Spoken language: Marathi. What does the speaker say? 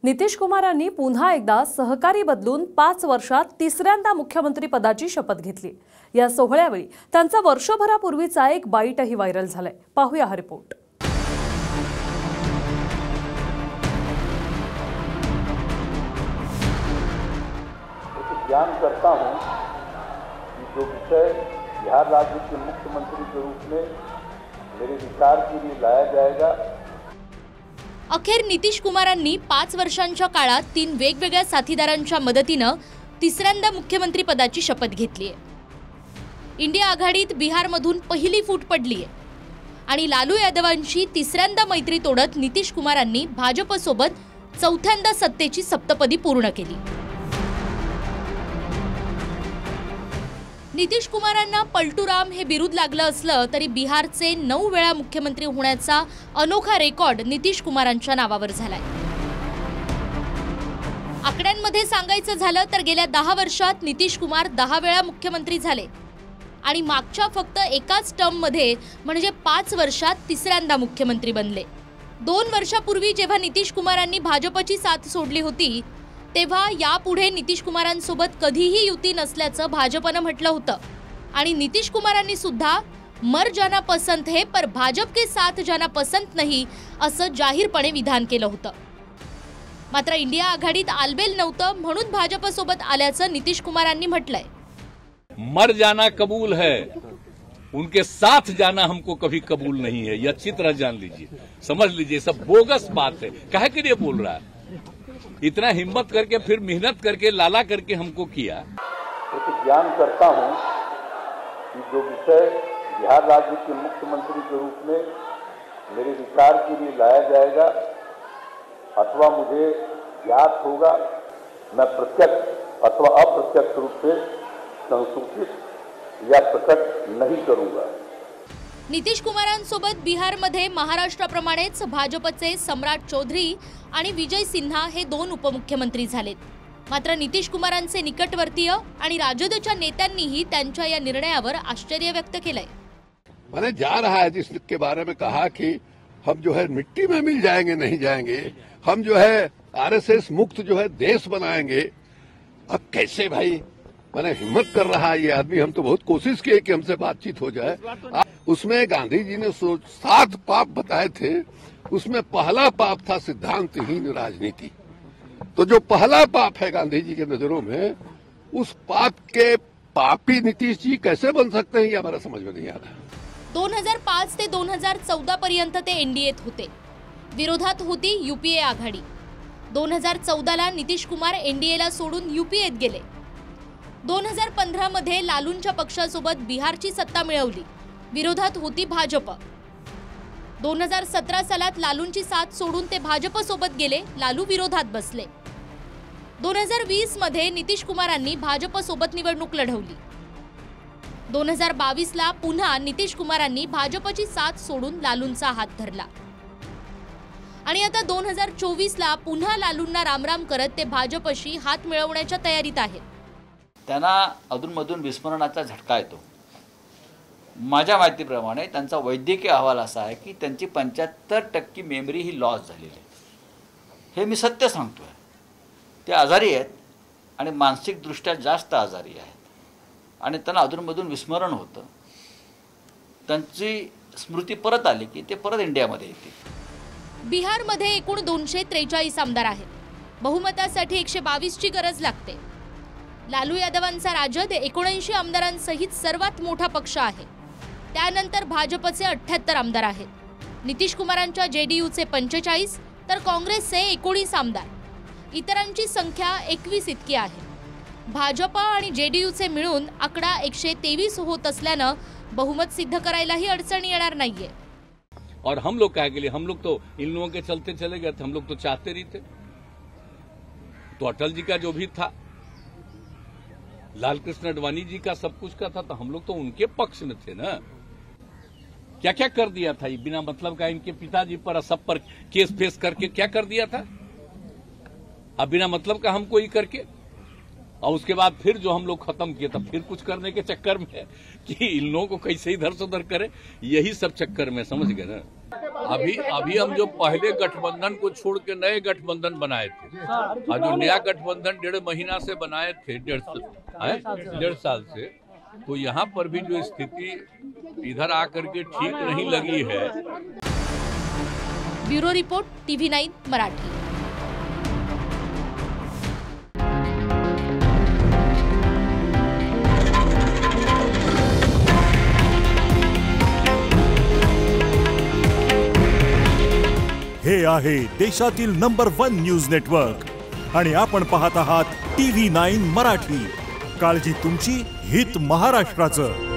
नितीश कुमारांनी पुन्हा एकदा सहकारी बदलून 5 वर्षात तिसऱ्यांदा मुख्यमंत्री पदाची शपथ घेतली। या सोहळ्यावेळी त्यांचा वर्षभरापूर्वीचा एक बाईटही व्हायरल झालाय। पाहूया हा रिपोर्ट। ज्ञान करता हूं कि जो विषय बिहार राज्य के मुख्यमंत्री के रूप में मेरे विचार के लिए लाया जाएगा। अखेर नितीश कुमारांनी 5 वर्षांच्या काळात 3 वेगवेगळ्या साथीदारांच्या मदतीने तिसऱ्यांदा मुख्यमंत्री पदाची शपथ घेतली आहे। इंडिया आघाडीत बिहारमधून पहिली फूट पडली आहे आणि लालू यादवांशी तिसऱ्यांदा मैत्री तोडत नितीश कुमारांनी भाजपसोबत चौथ्यांदा सत्तेची सप्तपदी पूर्ण केली। नितीश कुमारांना पलटूराम हे बिरुद लागलं असलं तरी बिहारचे 9 वेळा मुख्यमंत्री होण्याचा अनोखा रेकॉर्ड नितीश कुमारांच्या नावावर झालाय। आकड्यांमध्ये सांगायचं झालं तर गेल्या 10 वर्षात नितीश कुमार 10 वेळा मुख्यमंत्री झाले आणि मागच्या फक्त एकाच टर्ममध्ये म्हणजे 5 वर्षात तिसऱ्यांदा मुख्यमंत्री बनले। 2 वर्षापूर्वी जेव्हा नितीश कुमारांनी भाजपची साथ सोडली होती तेव्हा यापुढे नितीश कुमारांसोबत कधीही युती नसल्याचं भाजपनं म्हटलं होतं आणि नितीश कुमारांनी सुद्धा मर जाना पसंत है पर भाजप के साथ जाना पसंत नहीं असं जाहीरपणे विधान केलं होतं। मात्र इंडिया आघाडीत आलबेल नव्हतं म्हणून भाजपसोबत आल्याचं नितीश कुमारांनी म्हटलंय। मर जाना कबूल है, उनके साथ जाना हमको कभी कबूल नहीं है। ये अच्छी तरह जान लीजिए, समझ लीजिए, सब बोगस बात है। काहे के लिए बोल रहा है? इतना हिम्मत करके फिर मेहनत करके लाला करके हमको किया। ज्ञान करता हूं कि जो विषय बिहार राज्य के मुख्यमंत्री के रूप में मेरे विचार के लिए लाया जाएगा अथवा मुझे ज्ञात होगा, मैं प्रत्यक्ष अथवा अप्रत्यक्ष रूप से संसूचित या प्रकट नहीं करूंगा। नितीश कुमारांसोबत बिहारमध्ये महाराष्ट्राप्रमाणेच भाजपचे सम्राट चौधरी आणि विजय सिन्हा हे 2 उपमुख्यमंत्री झालेत। मात्र नितीश कुमारांचे निकटवर्तीय आणि राजदच्या नेत्यांनीही त्यांच्या या निर्णयावर आश्चर्य व्यक्त केलंय। मैंने जा रहा है जिसके बारे में कहा कि हम जो है मिट्टी में मिल जाएंगे, नहीं जाएंगे, हम जो है आरएसएस मुक्त जो है देश बनाएंगे। अब कैसे भाई, मैंने हिम्मत कर रहा है ये आदमी, हम तो बहुत कोशिश की कि हमसे बातचीत हो जाए। उसमें गांधी जी ने 7 पाप बताए थे, उसमें पहला पाप था सिद्धांतहीन राजनीति। तो जो पहला पाप है गांधी जी के नजरों में, उस पाप के पापी नीतीश जी कैसे बन सकते हैं ये हमारा समझ में नहीं आ रहा। 2005 ते 2014 पर्यंत ते एनडीएत होते। विरोधात होती यूपीए आघाडी। 2014 ला नितीश कुमार एनडीएला सोडून यूपीएत गेले। 2015 मध्ये लालूंच्या पक्षासोबत बिहारची सत्ता मिळवली। विरोधात होती भाजप। 2017 सालात लालूंची साथ सोडून ते भाजपसोबत गेले, लालू विरोधात बसले। 2020 मध्ये नितीश कुमारांनी भाजपसोबत निवडणूक लढवली। 2022 ला पुन्हा नितीश कुमारांनी भाजपची साथ सोडून लालूंचा हात धरला आणि आता 2024 ला पुन्हा लालूंना रामराम करत ते भाजपशी हात मिळवण्याच्या तयारीत आहेत। त्यांना अधूनमधून विस्मरणाचा झटका येतो। माझ्या माहितीप्रमाणे त्यांचा वैद्यकीय अहवाल असा आहे की त्यांची 75% मेमरी ही लॉस झालेली आहे। हे मी सत्य सांगतोय। ते आजारी आहेत आणि मानसिकदृष्ट्या जास्त आजारी आहेत आणि त्यांना अधूनमधून विस्मरण होतं। त्यांची स्मृती परत आली की ते परत इंडियामध्ये येतील। बिहारमध्ये एकूण 243 आमदार आहेत। बहुमतासाठी 122 ची गरज लागते। लालू यादवांचा राजद 79 आमदारांसहित सर्वात मोठा पक्ष आहे। त्यानंतर भाजपचे 78 आमदार आहेत। नितीश कुमारांच्या जेडीयूचे 45 तर काँग्रेसचे 19 आमदार। इतरांची संख्या 21 इतकी आहे। भाजप आणि जेडीयूचे मिळून आकडा 123 होत असल्यानं बहुमत सिद्ध करायलाही अडचण येणार नाहीये। और हम लोग क्या के लिए, हम लोग तो इन लोगों के चलते चले गए थे, हम लोग तो चाहते नहीं थे। तो अटल जी का जो भी था, लालकृष्ण अडवाणी जी का सब कुछ का था, तो हम लोग तो उनके पक्ष में थे ना। क्या क्या कर दिया था ये बिना मतलब का, इनके पिताजी पर सब पर केस फेस करके क्या कर दिया था अब बिना मतलब का हमको ही करके। और उसके बाद फिर जो हम लोग खत्म किए, तब फिर कुछ करने के चक्कर में कि इन लोगों को कैसे इधर से उधर करे, यही सब चक्कर में, समझ गए ना। अभी हम जो पहले गठबंधन को छोड़ के नए गठबंधन बनाए थे और जो नया गठबंधन 1.5 महीना से बनाए थे 1.5 साल से, तो यहाँ पर भी जो स्थिति इधर आकर के ठीक नहीं लगी है। Bureau report TV9 Marathi. हे आहे देशातील नंबर 1 न्यूज नेटवर्क आणि आपण पाहत आहात TV9 मराठी। काळजी तुमची, हित महाराष्ट्राचं।